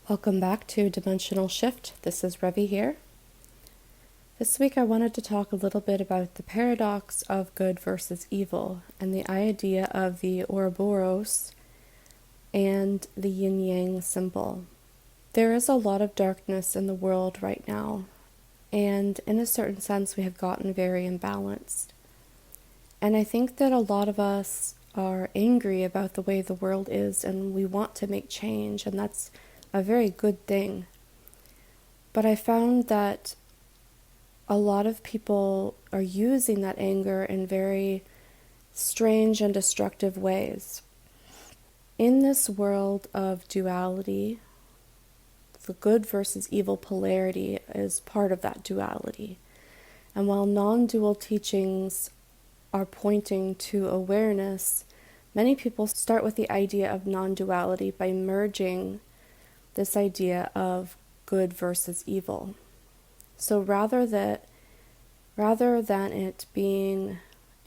Welcome back to Dimensional Shift. This is Revi here. This week I wanted to talk a little bit about the paradox of good versus evil and the idea of the Ouroboros and the yin-yang symbol. There is a lot of darkness in the world right now, and in a certain sense we have gotten very imbalanced. And I think that a lot of us are angry about the way the world is and we want to make change, and that's a very good thing. But I found that a lot of people are using that anger in very strange and destructive ways. In this world of duality, the good versus evil polarity is part of that duality. And while non-dual teachings are pointing to awareness, many people start with the idea of non-duality by merging this idea of good versus evil. So rather than it being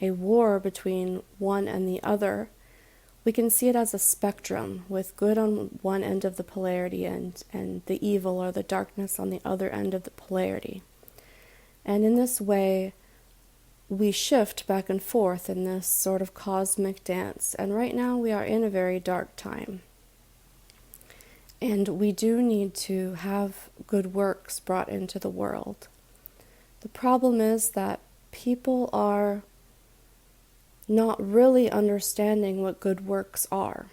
a war between one and the other, we can see it as a spectrum with good on one end of the polarity and the evil or the darkness on the other end of the polarity. And in this way, we shift back and forth in this sort of cosmic dance. And right now we are in a very dark time. And we do need to have good works brought into the world. The problem is that people are not really understanding what good works are.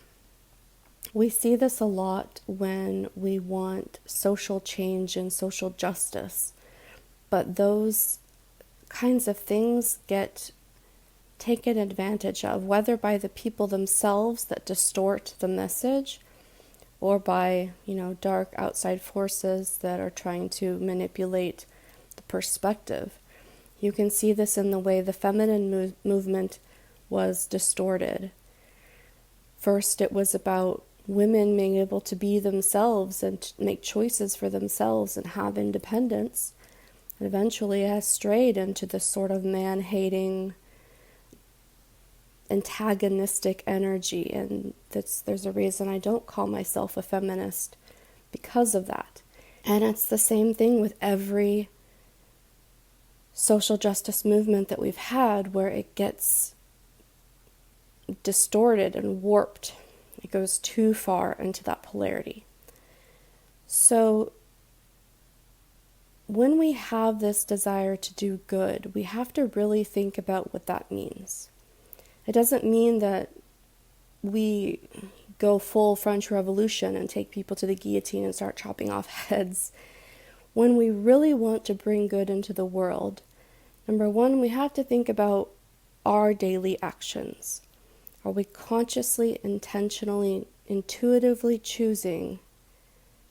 We see this a lot when we want social change and social justice, but those kinds of things get taken advantage of, whether by the people themselves that distort the message, or by, dark outside forces that are trying to manipulate the perspective. You can see this in the way the feminine movement was distorted. First, it was about women being able to be themselves and to make choices for themselves and have independence. And eventually it has strayed into this sort of man-hating, antagonistic energy, and there's a reason I don't call myself a feminist because of that. And it's the same thing with every social justice movement that we've had, where it gets distorted and warped. It goes too far into that polarity. So when we have this desire to do good, we have to really think about what that means. It doesn't mean that we go full French Revolution and take people to the guillotine and start chopping off heads. When we really want to bring good into the world, number one, we have to think about our daily actions. Are we consciously, intentionally, intuitively choosing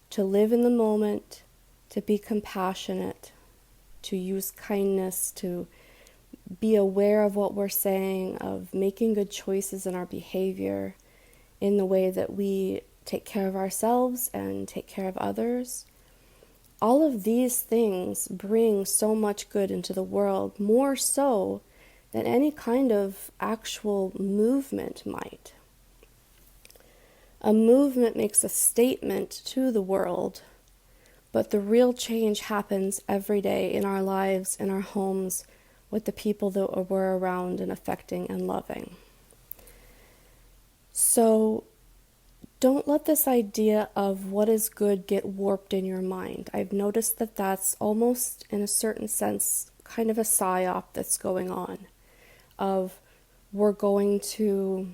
to live in the moment, to be compassionate, to use kindness, to be aware of what we're saying, of making good choices in our behavior, in the way that we take care of ourselves and take care of others? All of these things bring so much good into the world, more so than any kind of actual movement might. A movement makes a statement to the world, but the real change happens every day in our lives, in our homes, with the people that we're around and affecting and loving. So don't let this idea of what is good get warped in your mind. I've noticed that that's almost, in a certain sense, kind of a psyop that's going on, of we're going to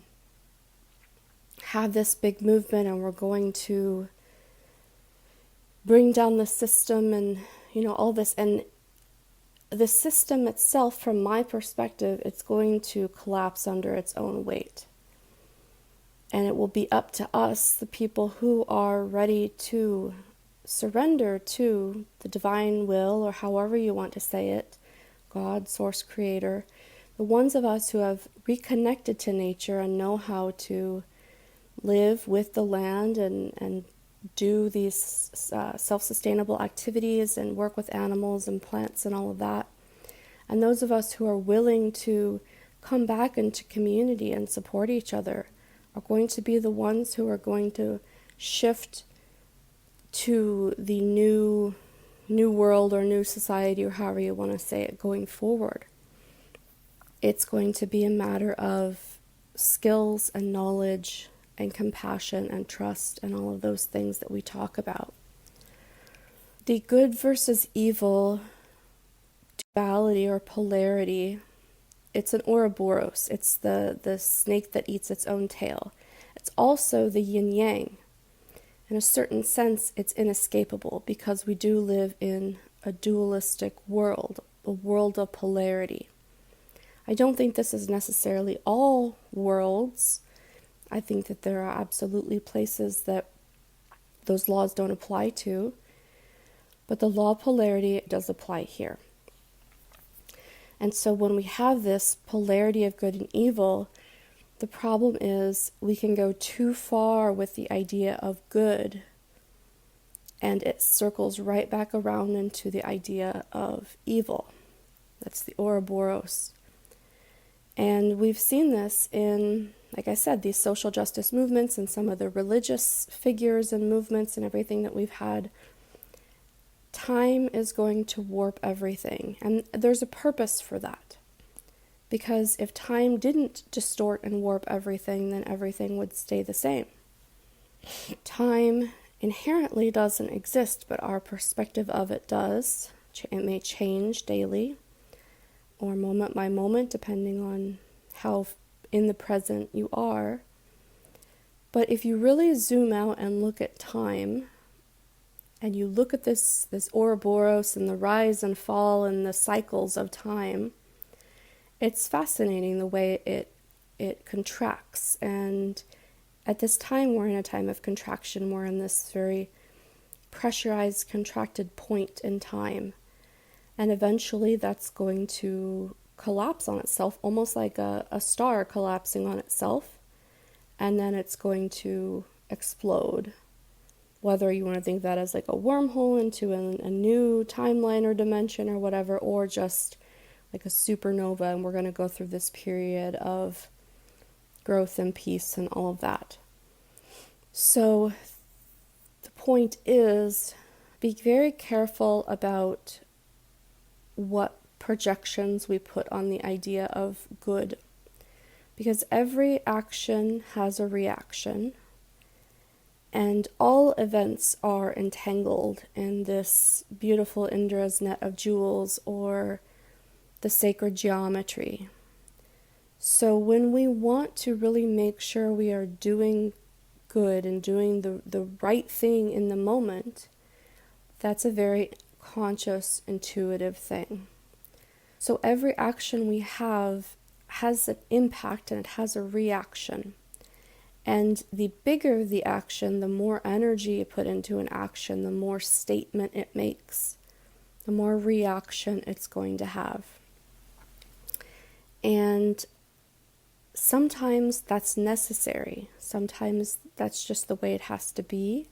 have this big movement and we're going to bring down the system and, all this. And the system itself, from my perspective, it's going to collapse under its own weight. And it will be up to us, the people who are ready to surrender to the divine will, or however you want to say it, God, Source, Creator, the ones of us who have reconnected to nature and know how to live with the land and do these self-sustainable activities and work with animals and plants and all of that. And those of us who are willing to come back into community and support each other are going to be the ones who are going to shift to the new world or new society, or however you want to say it, going forward. It's going to be a matter of skills and knowledge and compassion and trust and all of those things that we talk about. The good versus evil duality or polarity, it's an Ouroboros. It's the snake that eats its own tail. It's also the yin-yang. In a certain sense, it's inescapable because we do live in a dualistic world, a world of polarity. I don't think this is necessarily all worlds. I think that there are absolutely places that those laws don't apply to, but the law of polarity does apply here. And so when we have this polarity of good and evil, the problem is we can go too far with the idea of good, and it circles right back around into the idea of evil. That's the Ouroboros. And we've seen this in, like I said, these social justice movements and some of the religious figures and movements and everything that we've had. Time is going to warp everything, and there's a purpose for that. Because if time didn't distort and warp everything, then everything would stay the same. Time inherently doesn't exist, but our perspective of it does. It may change daily or moment by moment, depending on how in the present you are. But if you really zoom out and look at time, and you look at this Ouroboros and the rise and fall and the cycles of time, it's fascinating the way it contracts. And at this time, we're in a time of contraction. We're in this very pressurized, contracted point in time. And eventually that's going to collapse on itself, almost like a star collapsing on itself. And then it's going to explode. Whether you want to think that as like a wormhole into a new timeline or dimension or whatever, or just like a supernova, and we're going to go through this period of growth and peace and all of that. So the point is, be very careful about what projections we put on the idea of good, because every action has a reaction. And all events are entangled in this beautiful Indra's net of jewels, or the sacred geometry. So when we want to really make sure we are doing good and doing the right thing in the moment, that's a very conscious, intuitive thing. So every action we have has an impact and it has a reaction. And the bigger the action, the more energy you put into an action, the more statement it makes, the more reaction it's going to have. And sometimes that's necessary. Sometimes that's just the way it has to be,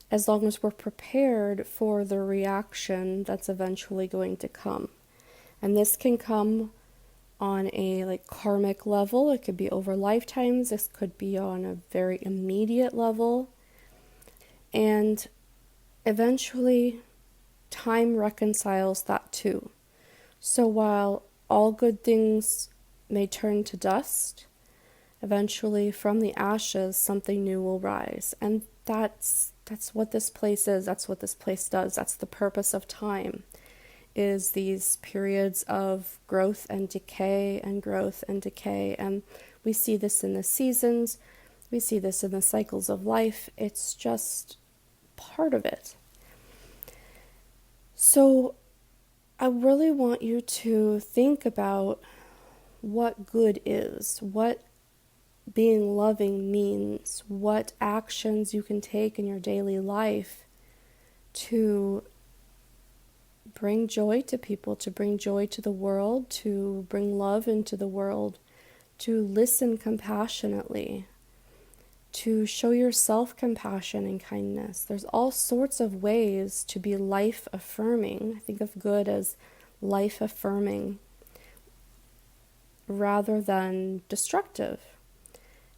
as long as we're prepared for the reaction that's eventually going to come. And this can come on a karmic level. It could be over lifetimes. This could be on a very immediate level. And eventually time reconciles that too. So while all good things may turn to dust, eventually from the ashes something new will rise. And that's what this place is. That's what this place does. That's the purpose of time. Is these periods of growth and decay and growth and decay. And we see this in the seasons. We see this in the cycles of life. It's just part of it. So I really want you to think about what good is, what being loving means, what actions you can take in your daily life to bring joy to people, to bring joy to the world, to bring love into the world, to listen compassionately, to show yourself compassion and kindness. There's all sorts of ways to be life-affirming. I think of good as life-affirming rather than destructive.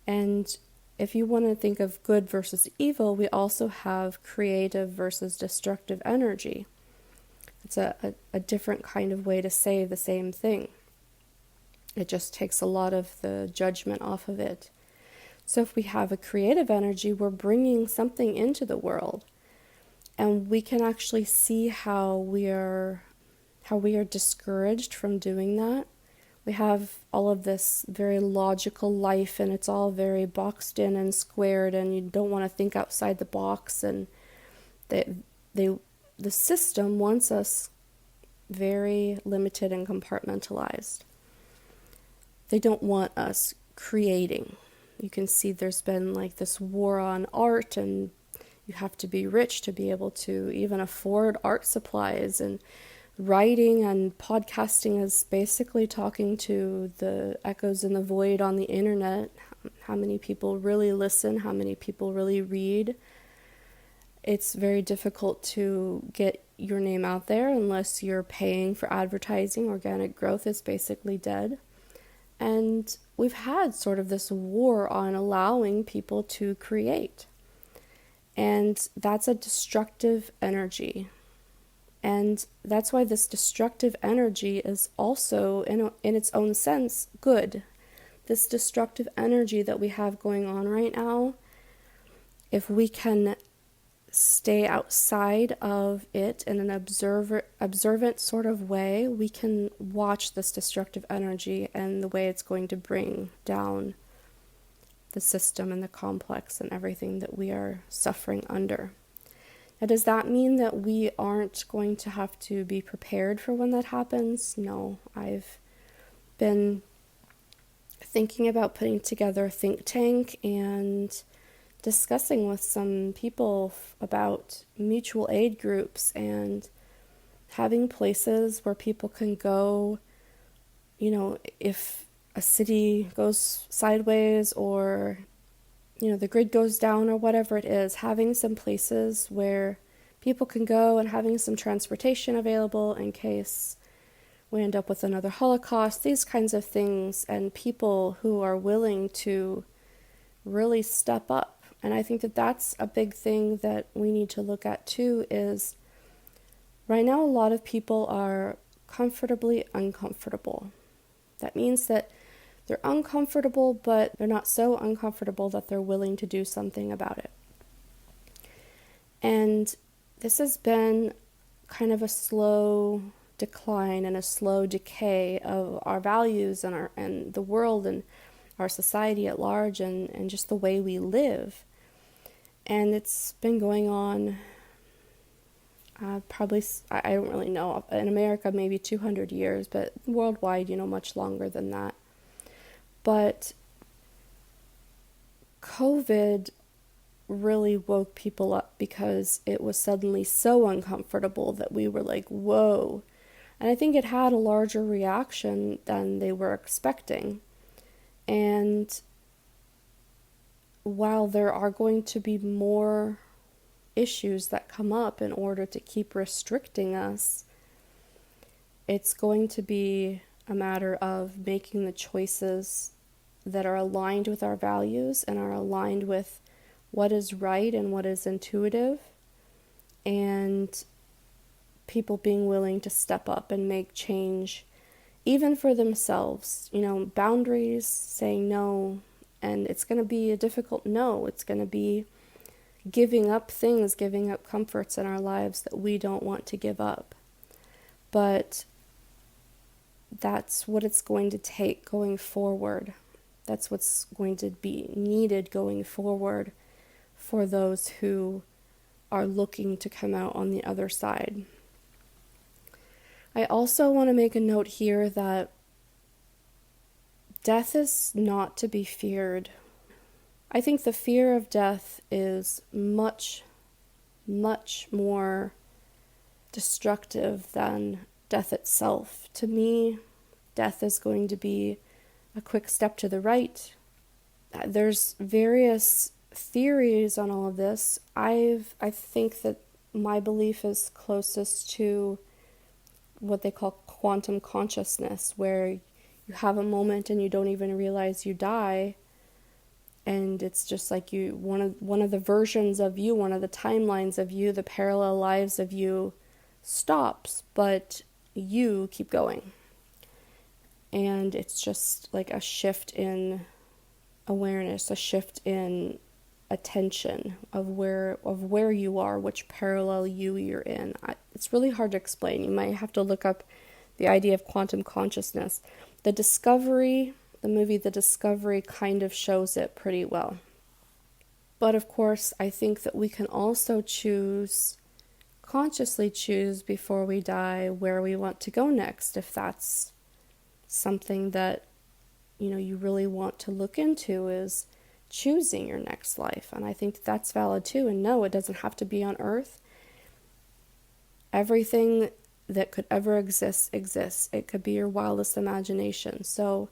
And if you want to think of good versus evil, we also have creative versus destructive energy. It's a different kind of way to say the same thing. It just takes a lot of the judgment off of it. So if we have a creative energy, we're bringing something into the world. And we can actually see how we are discouraged from doing that. We have all of this very logical life, and it's all very boxed in and squared, and you don't want to think outside the box. And the system wants us very limited and compartmentalized. They don't want us creating. You can see there's been like this war on art, and you have to be rich to be able to even afford art supplies, and writing and podcasting is basically talking to the echoes in the void on the internet. How many people really listen? How many people really read? It's very difficult to get your name out there unless you're paying for advertising. Organic growth is basically dead. And we've had sort of this war on allowing people to create. And that's a destructive energy. And that's why this destructive energy is also, in its own sense, good. This destructive energy that we have going on right now, if we can stay outside of it in an observant sort of way, we can watch this destructive energy and the way it's going to bring down the system and the complex and everything that we are suffering under. Now, does that mean that we aren't going to have to be prepared for when that happens? No. I've been thinking about putting together a think tank and discussing with some people about mutual aid groups and having places where people can go, if a city goes sideways or the grid goes down or whatever it is, having some places where people can go and having some transportation available in case we end up with another Holocaust, these kinds of things, and people who are willing to really step up. And I think that that's a big thing that we need to look at too, is right now a lot of people are comfortably uncomfortable. That means that they're uncomfortable, but they're not so uncomfortable that they're willing to do something about it. And this has been kind of a slow decline and a slow decay of our values and the world and our society at large and just the way we live. And it's been going on probably, I don't really know, in America maybe 200 years, but worldwide, much longer than that. But COVID really woke people up because it was suddenly so uncomfortable that we were like, whoa. And I think it had a larger reaction than they were expecting. And while there are going to be more issues that come up in order to keep restricting us, it's going to be a matter of making the choices that are aligned with our values and are aligned with what is right and what is intuitive, and people being willing to step up and make change, even for themselves. Boundaries, saying no, and it's going to be a difficult no. It's going to be giving up things, giving up comforts in our lives that we don't want to give up. But that's what it's going to take going forward. That's what's going to be needed going forward for those who are looking to come out on the other side. I also want to make a note here that death is not to be feared. I think the fear of death is much, much more destructive than death itself. To me, death is going to be a quick step to the right. There's various theories on all of this. I think that my belief is closest to what they call quantum consciousness, where you have a moment and you don't even realize you die, And it's just like one of the versions of you, one of the timelines of you, the parallel lives of you stops, but you keep going. And it's just like a shift in awareness, a shift in attention of where you are, which parallel you're in. It's really hard to explain. You might have to look up the idea of quantum consciousness. The movie The Discovery kind of shows it pretty well. But of course, I think that we can also consciously choose before we die where we want to go next, if that's something that you really want to look into, is choosing your next life. And I think that's valid too. And no, it doesn't have to be on Earth. Everything that could ever exist exists. It could be your wildest imagination. So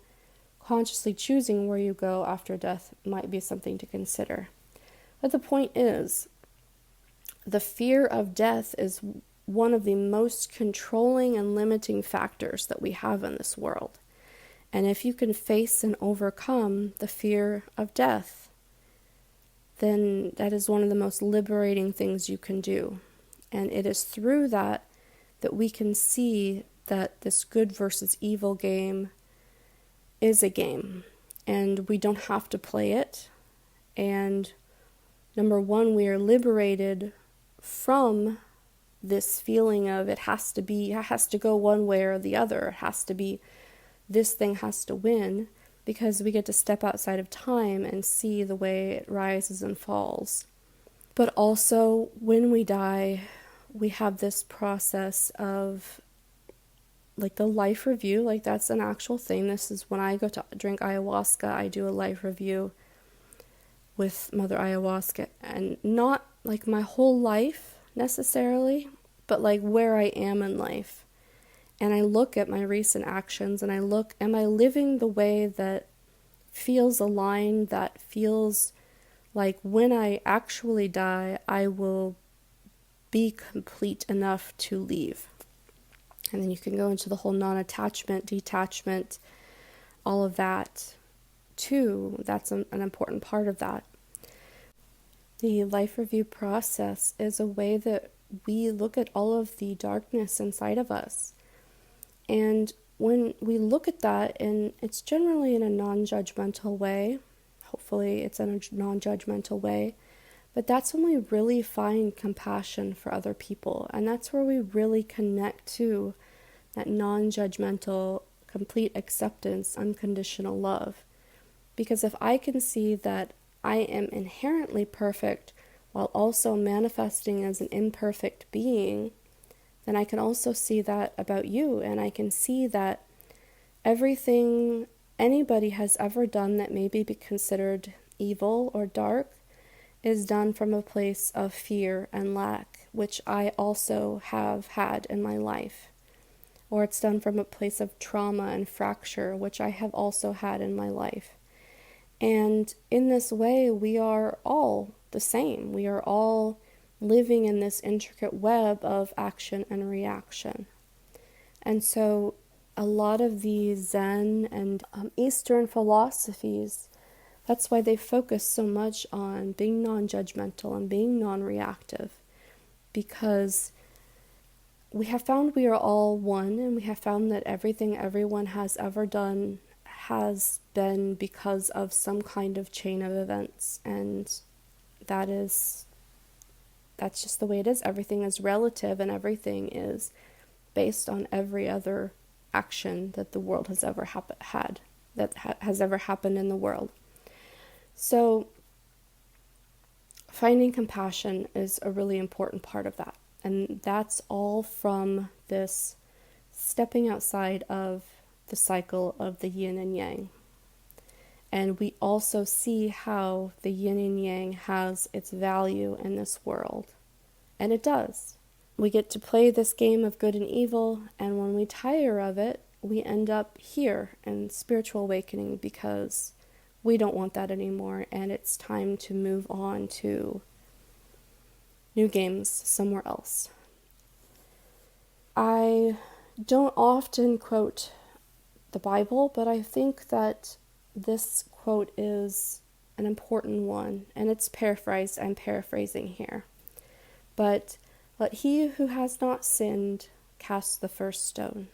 consciously choosing where you go after death might be something to consider. But the point is, the fear of death is one of the most controlling and limiting factors that we have in this world. And if you can face and overcome the fear of death, then that is one of the most liberating things you can do. And it is through that we can see that this good versus evil game is a game. And we don't have to play it. And number one, we are liberated from this feeling of it has to go one way or the other. This thing has to win, because we get to step outside of time and see the way it rises and falls. But also, when we die, we have this process of like the life review. Like, that's an actual thing. This is when I go to drink ayahuasca, I do a life review with Mother Ayahuasca, and not like my whole life necessarily, but like where I am in life. And I look at my recent actions and am I living the way that feels aligned, that feels like when I actually die, I will be complete enough to leave. And then you can go into the whole non-attachment, detachment, all of that too. That's an important part of that. The life review process is a way that we look at all of the darkness inside of us. And when we look at that, and it's generally in a non-judgmental way, hopefully it's in a non-judgmental way, but that's when we really find compassion for other people. And that's where we really connect to that non-judgmental, complete acceptance, unconditional love. Because if I can see that I am inherently perfect while also manifesting as an imperfect being, then I can also see that about you. And I can see that everything anybody has ever done that may be considered evil or dark is done from a place of fear and lack, which I also have had in my life. Or it's done from a place of trauma and fracture, which I have also had in my life. And in this way, we are all the same. We are all living in this intricate web of action and reaction. And so a lot of the Zen and Eastern philosophies, that's why they focus so much on being non-judgmental and being non-reactive, because we have found we are all one, and we have found that everything everyone has ever done has been because of some kind of chain of events, and that's just the way it is. Everything is relative, and everything is based on every other action that the world has ever has ever happened in the world. So finding compassion is a really important part of that. And that's all from this stepping outside of the cycle of the yin and yang. And we also see how the yin and yang has its value in this world. And it does. We get to play this game of good and evil, and when we tire of it, we end up here in spiritual awakening, because we don't want that anymore, and it's time to move on to new games somewhere else. I don't often quote the Bible, but I think that this quote is an important one, and it's paraphrased. I'm paraphrasing here. But let he who has not sinned cast the first stone.